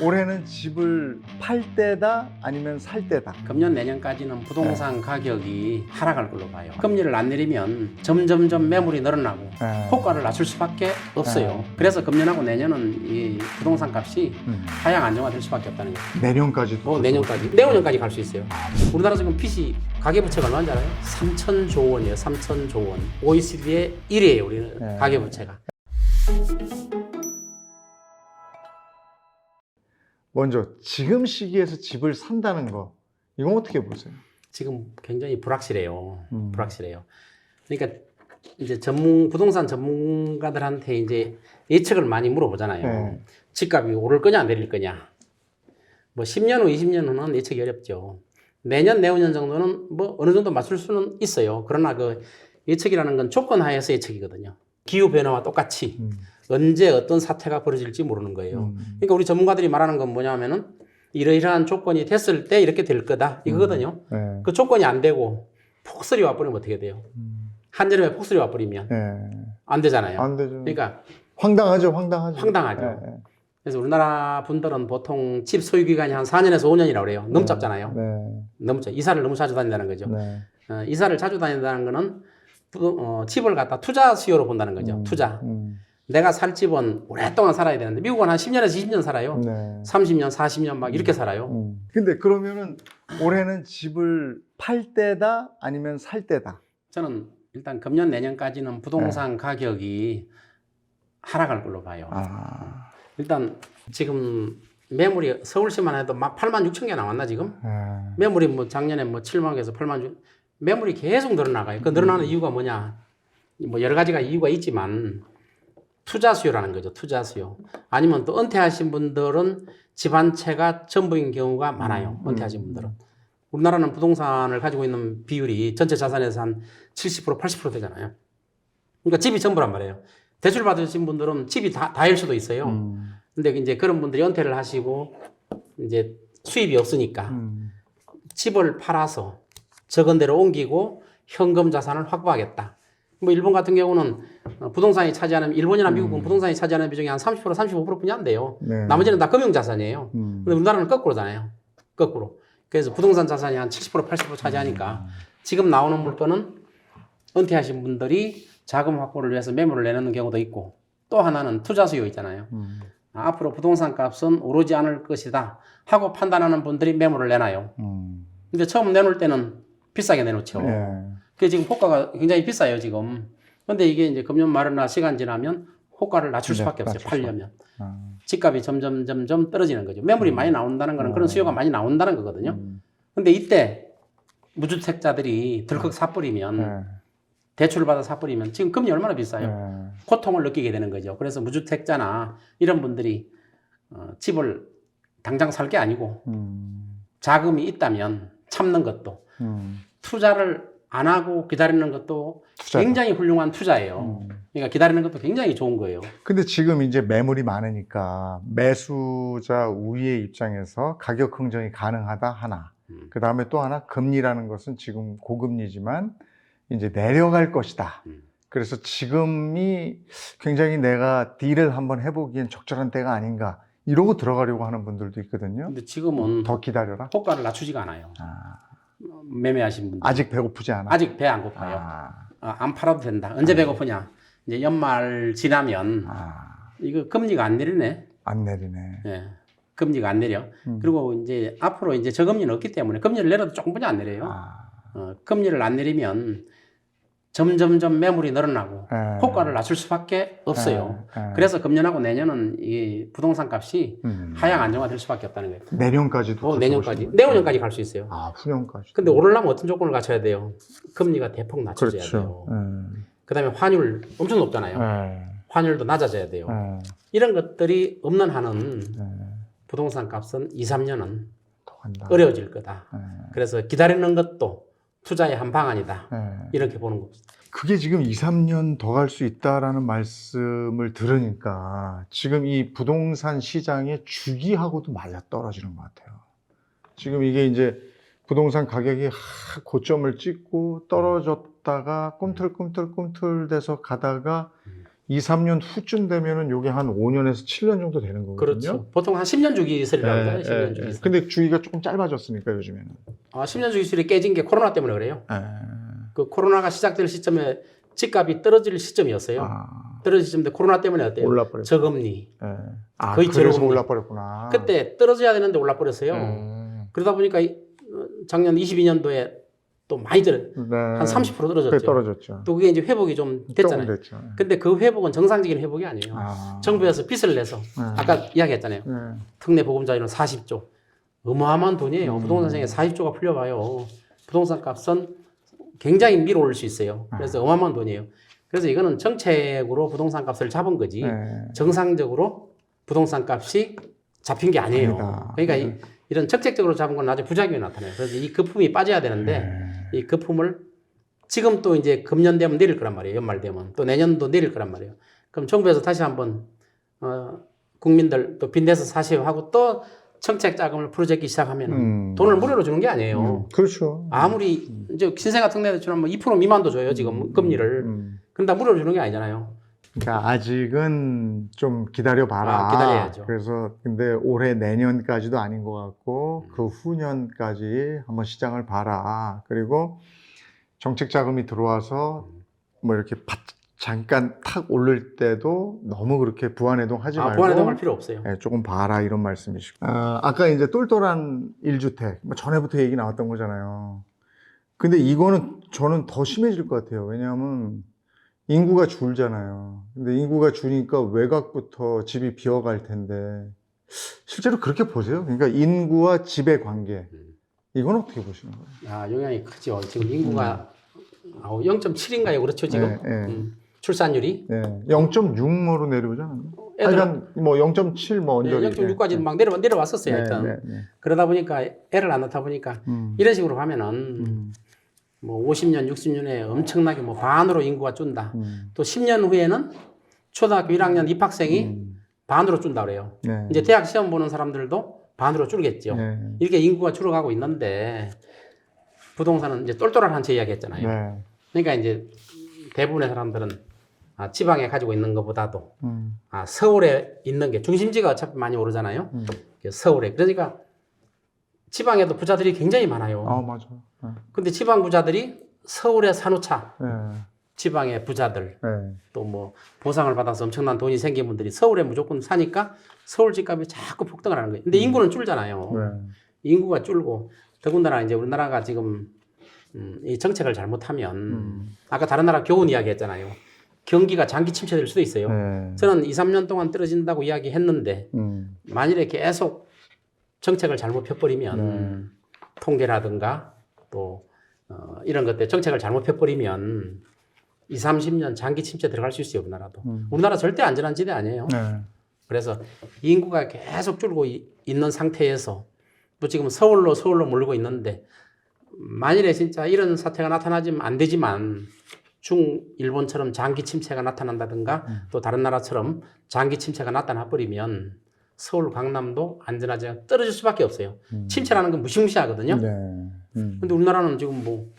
올해는 집을 팔 때다 아니면 살 때다? 금년 내년까지는 부동산 가격이 하락할 걸로 봐요. 금리를 안 내리면 점점점 매물이 늘어나고 호가를 낮출 수밖에 없어요. 그래서 금년하고 내년은 이 부동산 값이 하향 안정화될 수밖에 없다는 거예요. 내년까지도? 내년까지. 내후년까지 갈 수 있어요. 우리나라 지금 빚이 가계부채가 얼마인지 알아요? 3,000조 원이에요. 3,000조 원. OECD의 1위에요. 우리는 가계부채가. 먼저 지금 시기에서 집을 산다는 거, 이건 어떻게 보세요? 지금 굉장히 불확실해요. 불확실해요. 그러니까 이제 부동산 전문가들한테 이제 예측을 많이 물어보잖아요. 네. 집값이 오를 거냐 내릴 거냐. 뭐 10년 후, 20년 후는 예측이 어렵죠. 내년, 내후년 정도는 뭐 어느 정도 맞출 수는 있어요. 그러나 그 예측이라는 건 조건 하에서 예측이거든요. 기후 변화와 똑같이 언제 어떤 사태가 벌어질지 모르는 거예요. 그러니까 우리 전문가들이 말하는 건 뭐냐면은 이러이러한 조건이 됐을 때 이렇게 될 거다 이거거든요. 네. 그 조건이 안 되고 폭설이 와버리면 어떻게 돼요? 한여름에 폭설이 와버리면 안 되잖아요. 안 되죠. 그러니까 황당하죠, 황당하죠. 황당하죠. 그래서 우리나라 분들은 보통 집 소유 기간이 한 4년에서 5년이라고 그래요. 너무 짧잖아요. 너무 짧. 이사를 너무 자주 다닌다는 거죠. 이사를 자주 다닌다는 거는 집을 갖다 투자 수요로 본다는 거죠. 투자. 내가 살 집은 오랫동안 살아야 되는데 미국은 한 10년에서 20년 살아요. 30년, 40년 막 이렇게 살아요. 근데 그러면은 올해는 집을 팔 때다 아니면 살 때다? 저는 일단 금년 내년까지는 부동산 가격이 하락할 걸로 봐요. 일단 지금 매물이 서울시만 해도 막 8만 6천 개 나왔나 지금? 매물이 뭐 작년에 뭐 7만 개에서 8만 6 매물이 계속 늘어나가요. 그 늘어나는 이유가 뭐냐? 뭐 여러 가지가 이유가 있지만 투자 수요라는 거죠. 투자 수요. 아니면 또 은퇴하신 분들은 집 한 채가 전부인 경우가 많아요. 은퇴하신 분들은. 우리나라는 부동산을 가지고 있는 비율이 전체 자산에서 한 70%, 80% 되잖아요. 그러니까 집이 전부란 말이에요. 대출 받으신 분들은 집이 다일 수도 있어요. 근데 이제 그런 분들이 은퇴를 하시고 이제 수입이 없으니까 집을 팔아서 적은 데로 옮기고 현금 자산을 확보하겠다. 뭐 일본 같은 경우는 부동산이 차지하는 일본이나 미국은 부동산이 차지하는 비중이 한 30% 35%뿐이 안 돼요. 나머지는 다 금융 자산이에요. 근데 우리나라는 거꾸로잖아요. 거꾸로. 그래서 부동산 자산이 한 70% 80% 차지하니까 지금 나오는 물건은 은퇴하신 분들이 자금 확보를 위해서 매물을 내놓는 경우도 있고 또 하나는 투자 수요 있잖아요. 앞으로 부동산 값은 오르지 않을 것이다 하고 판단하는 분들이 매물을 내놔요. 근데 처음 내놓을 때는 비싸게 내놓죠. 그게 지금 호가가 굉장히 비싸요, 지금. 근데 이게 이제 금년 말이나 시간 지나면 호가를 낮출 수밖에 없어요, 팔려면. 집값이 점점 떨어지는 거죠. 매물이 많이 나온다는 거는 그런 수요가 많이 나온다는 거거든요. 근데 이때 무주택자들이 덜컥 사버리면 대출을 받아 사버리면 지금 금리 얼마나 비싸요? 고통을 느끼게 되는 거죠. 그래서 무주택자나 이런 분들이 집을 당장 살 게 아니고 자금이 있다면 참는 것도 투자를 안 하고 기다리는 것도 투자다. 굉장히 훌륭한 투자예요. 그러니까 기다리는 것도 굉장히 좋은 거예요. 근데 지금 이제 매물이 많으니까 매수자 우위의 입장에서 가격 흥정이 가능하다 하나. 그 다음에 또 하나 금리라는 것은 지금 고금리지만 이제 내려갈 것이다. 그래서 지금이 굉장히 내가 딜을 한번 해보기엔 적절한 때가 아닌가. 이러고 들어가려고 하는 분들도 있거든요. 근데 지금은 더 기다려라. 호가를 낮추지가 않아요. 매매하신 분들. 아직 배고프지 않아? 아직 배 안 고파요. 안 팔아도 된다. 언제 배고프냐? 이제 연말 지나면 이거 금리가 안 내리네. 안 내리네. 예. 금리가 안 내려. 그리고 이제 앞으로 이제 저금리는 없기 때문에 금리를 내려도 조금뿐이 안 내려요. 금리를 안 내리면 점점점 매물이 늘어나고 호가를 낮출 수밖에 없어요. 그래서 금년하고 내년은 이 부동산 값이 하향 안정화될 수밖에 없다는 거예요. 내년까지도? 내년까지. 내후년까지 갈 수 있어요. 후년까지. 근데 오르려면 어떤 조건을 갖춰야 돼요? 금리가 대폭 낮춰져야 돼요. 그 다음에 환율 엄청 높잖아요. 환율도 낮아져야 돼요. 이런 것들이 없는 한은 부동산 값은 2, 3년은 어려워질 거다. 그래서 기다리는 것도 투자의 한 방안이다. 이렇게 보는 겁니다. 그게 지금 2, 3년 더 갈 수 있다라는 말씀을 들으니까 지금 이 부동산 시장의 주기하고도 맞아 떨어지는 것 같아요. 지금 이게 이제 부동산 가격이 고점을 찍고 떨어졌다가 꿈틀꿈틀 돼서 가다가 2, 3년 후쯤 되면은 요게 한 5년에서 7년 정도 되는 거거든요. 그렇죠. 보통 한 10년 주기 이슬이라고 해요. 10년 주기 이슬. 근데 주기가 조금 짧아졌으니까 요즘에는. 10년 주기 이슬이 깨진 게 코로나 때문에 그래요. 예. 그 코로나가 시작될 시점에 집값이 떨어질 시점이었어요. 떨어질 시점인데 코로나 때문에 어때요? 올라버렸어요. 저금리. 예. 거의 그래서 제로금리. 올라버렸구나. 그때 떨어져야 되는데 올라버렸어요. 그러다 보니까 작년 22년도에 또 많이 한 30% 떨어졌죠. 그게 떨어졌죠. 또 그게 이제 회복이 좀 됐잖아요. 조금 됐죠. 근데 그 회복은 정상적인 회복이 아니에요. 정부에서 빚을 내서 아까 이야기했잖아요. 특례 보금자리는 40조. 어마어마한 돈이에요. 부동산 시장에 40조가 풀려봐요. 부동산 값은 굉장히 밀어올릴 수 있어요. 그래서 어마어마한 돈이에요. 그래서 이거는 정책으로 부동산 값을 잡은 거지 정상적으로 부동산 값이 잡힌 게 아니에요. 그러니까 이런 정책적으로 잡은 건 나중에 부작용이 나타나요. 그래서 이 거품이 빠져야 되는데 이 거품을 지금 또 이제 금년 되면 내릴 거란 말이에요. 연말 되면 또 내년도 내릴 거란 말이에요. 그럼 정부에서 다시 한번 국민들 또 빚내서 사시오 하고 또 정책 자금을 풀어제기 시작하면 돈을 무료로 주는 게 아니에요. 그렇죠. 아무리 이제 신생아 특례대출은 뭐 2% 미만도 줘요 지금 금리를. 근데 무료로 주는 게 아니잖아요. 그러니까 아직은 좀 기다려봐라. 기다려야죠. 그래서 근데 올해 내년까지도 아닌 것 같고 그 후년까지 한번 시장을 봐라. 그리고 정책 자금이 들어와서 뭐 이렇게 잠깐 탁 오를 때도 너무 그렇게 부안해동 하지 말고 부안해동할 필요 없어요. 네, 조금 봐라 이런 말씀이시고 아까 이제 똘똘한 1주택 뭐 전에부터 얘기 나왔던 거잖아요. 근데 이거는 저는 더 심해질 것 같아요. 왜냐하면 인구가 줄잖아요. 근데 인구가 주니까 외곽부터 집이 비어갈 텐데 실제로 그렇게 보세요? 그러니까 인구와 집의 관계 이건 어떻게 보시는 거예요? 영향이 크죠. 지금 인구가 0.7인가요? 그렇죠 지금? 출산율이? 네, 0.6으로 내려오잖아요. 하여간 뭐 0.7 뭐 언저리. 0.6까지 막 내려왔었어요. 일단. 그러다 보니까 애를 안 낳다 보니까 이런 식으로 가면은 뭐 50년, 60년에 엄청나게 뭐 반으로 인구가 준다. 또 10년 후에는 초등학교 1학년 입학생이 반으로 준다 그래요. 이제 대학 시험 보는 사람들도 반으로 줄겠죠. 이렇게 인구가 줄어가고 있는데 부동산은 이제 똘똘한 한채 이야기했잖아요. 그러니까 이제 대부분의 사람들은 지방에 가지고 있는 것보다도 서울에 있는 게 중심지가 어차피 많이 오르잖아요. 서울에. 그러니까 지방에도 부자들이 굉장히 많아요. 맞아. 근데 지방 부자들이 서울에 사놓자. 지방의 부자들. 또 뭐 보상을 받아서 엄청난 돈이 생긴 분들이 서울에 무조건 사니까 서울 집값이 자꾸 폭등을 하는 거예요. 근데 인구는 줄잖아요. 인구가 줄고 더군다나 이제 우리나라가 지금 이 정책을 잘못하면 아까 다른 나라 교훈 이야기 했잖아요. 경기가 장기 침체될 수도 있어요. 저는 2, 3년 동안 떨어진다고 이야기했는데 만일에 계속 정책을 잘못 펴버리면 통계라든가 또 이런 것들 정책을 잘못 펴버리면 2, 30년 장기 침체 들어갈 수 있어요. 우리나라도. 우리나라 절대 안전한 지대 아니에요. 그래서 인구가 계속 줄고 있는 상태에서 또 지금 서울로 몰리고 있는데 만일에 진짜 이런 사태가 나타나지면 안 되지만 일본처럼 장기 침체가 나타난다든가 또 다른 나라처럼 장기 침체가 나타나 버리면 서울, 강남도 안전하지 않게 떨어질 수밖에 없어요. 침체라는 건 무시무시하거든요. 근데 우리나라는 지금 뭐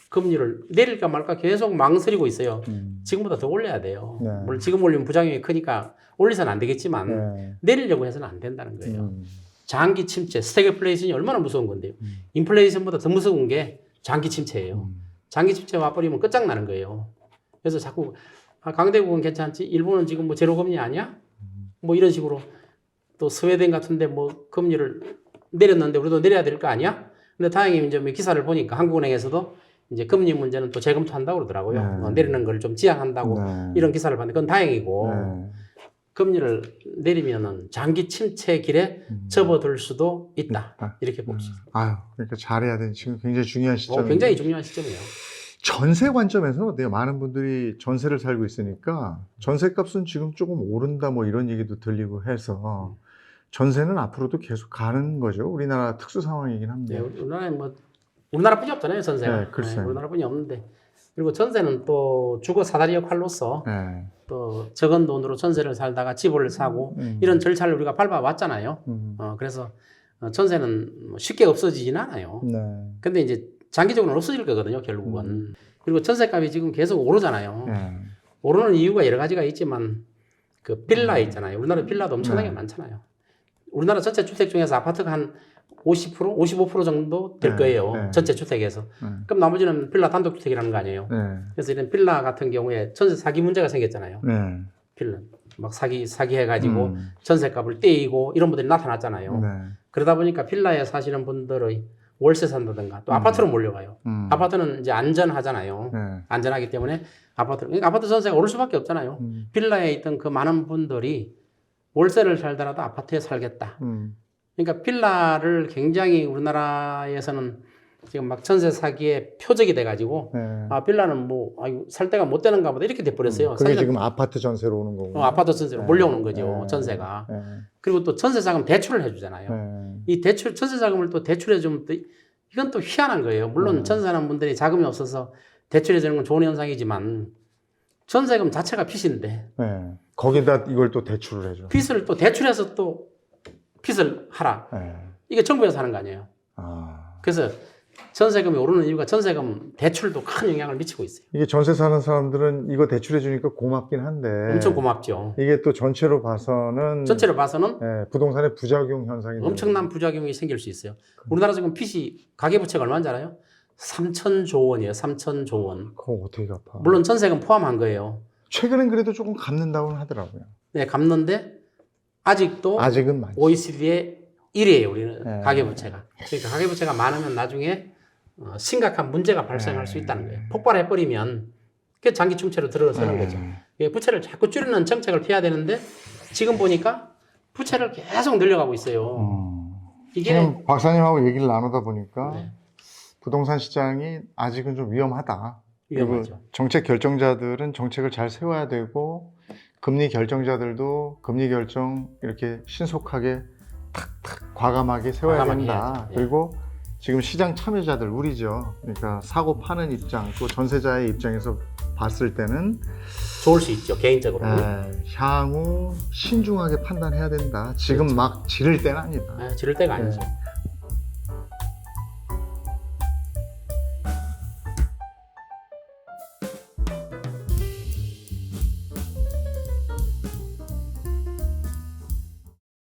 금리를 내릴까 말까 계속 망설이고 있어요. 지금보다 더 올려야 돼요. 물론 지금 올리면 부작용이 크니까 올리서는 안 되겠지만 내리려고 해서는 안 된다는 거예요. 장기 침체, 스태그플레이션이 얼마나 무서운 건데요. 인플레이션보다 더 무서운 게 장기 침체예요. 장기 침체 와버리면 끝장나는 거예요. 그래서 자꾸 강대국은 괜찮지, 일본은 지금 뭐 제로금리 아니야? 뭐 이런 식으로 또 스웨덴 같은데 뭐 금리를 내렸는데 우리도 내려야 될 거 아니야? 근데 다행히 이제 뭐 기사를 보니까 한국은행에서도 이제 금리 문제는 또 재검토한다고 그러더라고요. 내리는 걸 좀 지양한다고 이런 기사를 봤는데 그건 다행이고 금리를 내리면은 장기 침체 길에 접어들 수도 있다. 이렇게 봅시다. 그러니까 잘해야 되는 지금 굉장히 중요한 시점. 굉장히 중요한 시점이에요. 전세 관점에서는 어때요? 많은 분들이 전세를 살고 있으니까 전세값은 지금 조금 오른다 뭐 이런 얘기도 들리고 해서 전세는 앞으로도 계속 가는 거죠. 우리나라 특수 상황이긴 한데. 우리나라에 뭐 우리나라뿐이 없잖아요, 전세가. 우리나라뿐이 없는데. 그리고 전세는 또 주거 사다리 역할로서 또 적은 돈으로 전세를 살다가 집을 사고 이런 절차를 우리가 밟아왔잖아요. 그래서 전세는 쉽게 없어지진 않아요. 근데 이제 장기적으로는 없어질 거거든요, 결국은. 그리고 전세값이 지금 계속 오르잖아요. 오르는 이유가 여러 가지가 있지만 그 빌라 있잖아요. 우리나라 빌라도 엄청나게 네. 많잖아요. 우리나라 전체 주택 중에서 아파트가 한 50%, 55% 정도 될 네, 거예요. 네. 전체 주택에서. 그럼 나머지는 빌라 단독주택이라는 거 아니에요. 네. 그래서 이런 빌라 같은 경우에 전세 사기 문제가 생겼잖아요. 네. 빌라 막 사기 해가지고 음. 전세값을 떼이고 이런 분들이 나타났잖아요. 네. 그러다 보니까 빌라에 사시는 분들의 월세 산다든가 또 아파트로 몰려가요. 아파트는 이제 안전하잖아요. 네. 안전하기 때문에 그러니까 아파트 전세가 오를 수밖에 없잖아요. 빌라에 있던 그 많은 분들이 월세를 살더라도 아파트에 살겠다. 그러니까 빌라를 굉장히 우리나라에서는 지금 막 전세 사기의 표적이 돼가지고 네. 아 빌라는 뭐 아유, 살 데가 못 되는가 보다 이렇게 돼버렸어요. 그게 사실은 지금 아파트 전세로 오는 거고. 아파트 전세로 네. 몰려오는 거죠. 네. 전세가. 네. 그리고 또 전세 자금 대출을 해주잖아요. 네. 이 대출 전세 자금을 또 대출해 주면 또 이건 또 희한한 거예요. 물론 전세하는 분들이 자금이 없어서 대출해 주는 건 좋은 현상이지만 전세금 자체가 빚인데 네. 거기다 이걸 또 대출을 해줘. 빚을 또 대출해서 또 빚을 하라. 네. 이게 정부에서 하는 거 아니에요. 아. 그래서 전세금이 오르는 이유가 전세금 대출도 큰 영향을 미치고 있어요. 이게 전세 사는 사람들은 이거 대출해 주니까 고맙긴 한데. 엄청 고맙죠. 이게 또 전체로 봐서는. 전체를 봐서는 네, 부동산의 부작용 현상이. 엄청난 부작용이 생길 수 있어요. 우리나라 지금 빚이 가계부채가 얼마인지 알아요? 3천조 원이에요. 3천조 원. 그거 어떻게 갚아? 물론 전세금 포함한 거예요. 최근엔 그래도 조금 갚는다고는 하더라고요. 네, 갚는데 아직도 아직은 많지. OECD의 1위에요. 우리는 네. 가계부채가. 그러니까 가계부채가 많으면 나중에 심각한 문제가 발생할 수 있다는 거예요. 폭발해버리면 그게 장기 침체로 들어서는 거죠. 부채를 자꾸 줄이는 정책을 피해야 되는데 지금 보니까 부채를 계속 늘려가고 있어요. 이게 지금 박사님하고 얘기를 나누다 보니까 네. 부동산 시장이 아직은 좀 위험하다. 위험하죠. 그리고 정책 결정자들은 정책을 잘 세워야 되고 금리 결정자들도 금리 결정 이렇게 신속하게 탁탁 과감하게 세워야 과감하게 된다. 해야죠. 예. 그리고 지금 시장 참여자들 우리죠. 그러니까 사고 파는 입장 또 전세자의 입장에서 봤을 때는 좋을 수 있죠. 개인적으로. 향후 신중하게 판단해야 된다. 지금 막 지를 때는 아니다. 지를 때가 네. 아니죠.